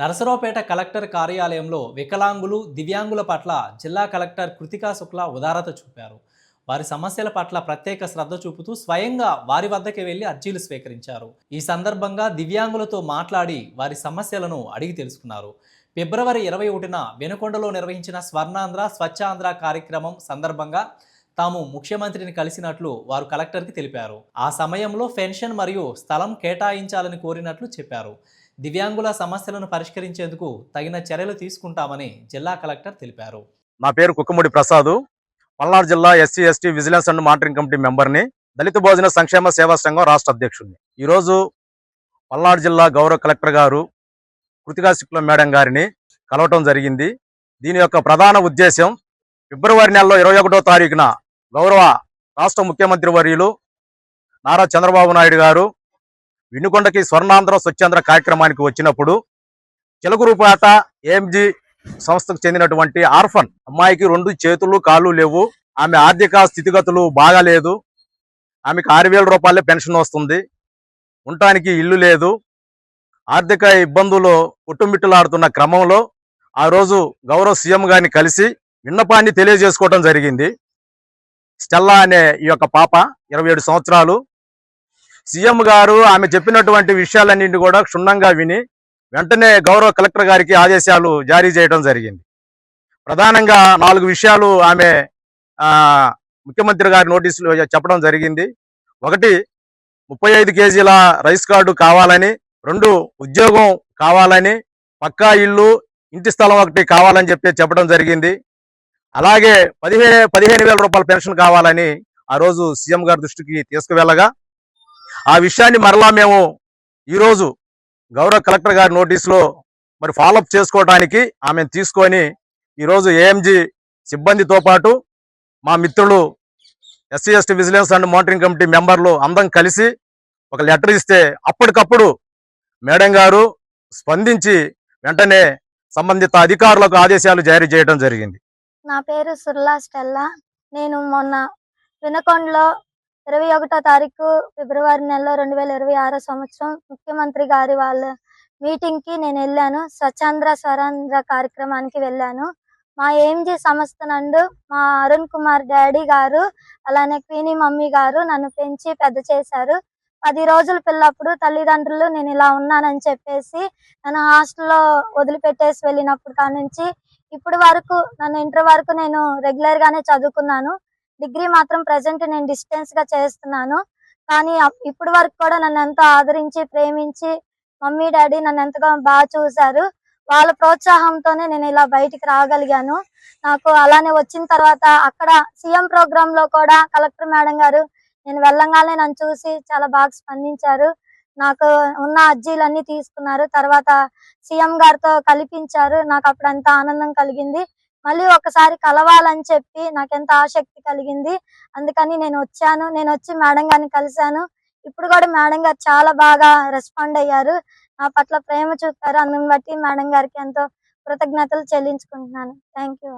Narasaraopet collector కార్యాలయంలో వికలాంగులు, దివ్యాంగుల పట్ల జిల్లా కలెక్టర్ కృతికా శుక్లా ఉదారత చూపారు. వారి సమస్యల పట్ల ప్రత్యేక శ్రద్ధ చూపుతూ స్వయంగా వారి వద్దకు వెళ్లి అర్జీలు స్వీకరించారు. ఈ సందర్భంగా దివ్యాంగులతో మాట్లాడి వారి సమస్యలను అడిగి తెలుసుకున్నారు. ఫిబ్రవరి 21న వెనుకొండలో నిర్వహించిన స్వర్ణాంధ్ర స్వచ్ఛాంధ్ర కార్యక్రమం సందర్భంగా తాము ముఖ్యమంత్రిని కలిసినట్లు వారు కలెక్టర్కి తెలిపారు. ఆ సమయంలో పెన్షన్ మరియు స్థలం కేటాయించాలని కోరినట్లు చెప్పారు. దివ్యాంగుల సమస్యలను పరిష్కరించేందుకు తగిన చర్యలు తీసుకుంటామని జిల్లా కలెక్టర్ తెలిపారు. నా పేరు కుక్కముడి ప్రసాద్, పల్నాడు జిల్లా SC ST vigilance and monitoring committee మెంబర్ని, దళిత భోజన సంక్షేమ సేవా సంఘం రాష్ట్ర అధ్యక్షుడిని. ఈరోజు పల్నాడు జిల్లా గౌరవ కలెక్టర్ గారు కృతికా శుక్లా మేడం గారిని కలవటం జరిగింది. దీని యొక్క ప్రధాన ఉద్దేశం ఫిబ్రవరి నెలలో 21వ తారీఖున గౌరవ రాష్ట్ర ముఖ్యమంత్రి వర్యులు నారా చంద్రబాబు నాయుడు గారు వినుకొండకి స్వర్ణాంధ్ర స్వచ్ఛాంధ్ర కార్యక్రమానికి వచ్చినప్పుడు చిలకూరుపేట ఏఎంజీ సంస్థకు చెందినటువంటి ఆర్ఫన్ అమ్మాయికి 2 చేతులు కాళ్ళు లేవు. ఆమె ఆర్థిక స్థితిగతులు బాగాలేదు. ఆమెకు 6,000 రూపాయలే పెన్షన్ వస్తుంది. ఉండటానికి ఇల్లు లేదు. ఆర్థిక ఇబ్బందులు కొట్టుమిట్టులాడుతున్న క్రమంలో ఆ రోజు గౌరవ సీఎం గారిని కలిసి విన్నపాన్ని తెలియజేసుకోవడం జరిగింది. స్టెల్లా అనే ఈ యొక్క పాప 27 సంవత్సరాలు. సీఎం గారు ఆమె చెప్పినటువంటి విషయాలన్నింటినీ కూడా క్షుణ్ణంగా విని వెంటనే గౌరవ కలెక్టర్ గారికి ఆదేశాలు జారీ చేయడం జరిగింది. ప్రధానంగా 4 విషయాలు ఆమె ముఖ్యమంత్రి గారి నోటీసులు చెప్పడం జరిగింది. 1, 35 కేజీల రైస్ కార్డు కావాలని, 2 ఉద్యోగం కావాలని, పక్కా ఇల్లు, ఇంటి స్థలం 1 కావాలని చెప్పడం జరిగింది. అలాగే 15,000 రూపాయల పెన్షన్ కావాలని ఆ రోజు సీఎం గారి దృష్టికి తీసుకువెళ్ళగా ఆ విషయాన్ని మరలా మేము ఈరోజు గౌరవ కలెక్టర్ గారి నోటీసులో మరి ఫాలోఅప్ చేసుకోవడానికి ఆమెను తీసుకొని ఈరోజు ఏఎంజీ సిబ్బందితో పాటు మా మిత్రులు SC ST vigilance and monitoring committee మెంబర్లు అందరం కలిసి ఒక లెటర్ ఇస్తే అప్పటికప్పుడు మేడం గారు స్పందించి వెంటనే సంబంధిత అధికారులకు ఆదేశాలు జారీ చేయడం జరిగింది. నా పేరు సుర్లా స్టెల్లా. నేను మొన్న వినకొండలో 21వ తారీఖు ఫిబ్రవరి నెలలో 2026 సంవత్సరం ముఖ్యమంత్రి గారి వాళ్ళ మీటింగ్కి నేను వెళ్ళాను. స్వరాంధ్ర కార్యక్రమానికి వెళ్ళాను. మా ఏఎంజీ సంస్థ నందు మా అరుణ్ కుమార్ డాడీ గారు, అలానే క్వీనీ మమ్మీ గారు నన్ను పెంచి పెద్ద చేశారు. 10 రోజుల పిల్లప్పుడు తల్లిదండ్రులు నేను ఇలా ఉన్నానని చెప్పేసి నన్ను హాస్టల్లో వదిలిపెట్టేసి వెళ్ళినప్పుడు కానుంచి ఇప్పుడు వరకు నన్ను ఇంటర్ వరకు నేను రెగ్యులర్ గానే చదువుకున్నాను. డిగ్రీ మాత్రం ప్రజెంట్ నేను డిస్టెన్స్ గా చేస్తున్నాను. కానీ ఇప్పుడు వరకు కూడా నన్ను ఎంతో ఆదరించి ప్రేమించి మమ్మీ డాడీ నన్ను ఎంతగా బాగా చూశారు. వాళ్ళ ప్రోత్సాహంతోనే నేను ఇలా బయటికి రాగలిగాను. నాకు అలానే వచ్చిన తర్వాత అక్కడ సీఎం ప్రోగ్రామ్ లో కూడా కలెక్టర్ మేడం గారు నేను వెళ్ళంగానే నన్ను చూసి చాలా బాగా స్పందించారు. నాకు ఉన్న అర్జీలన్నీ తీసుకున్నారు. తర్వాత సీఎం గారితో కల్పించారు. నాకు అప్పుడు ఎంత ఆనందం కలిగింది. మళ్ళీ ఒకసారి కలవాలని చెప్పి నాకెంత ఆసక్తి కలిగింది. అందుకని నేను వచ్చాను. నేను వచ్చి మేడం గారిని కలిశాను. ఇప్పుడు కూడా మేడం గారు చాలా బాగా రెస్పాండ్ అయ్యారు. నా పట్ల ప్రేమ చూపారు. అందుని బట్టి మేడం గారికి ఎంతో కృతజ్ఞతలు చెల్లించుకుంటున్నాను. Thank you.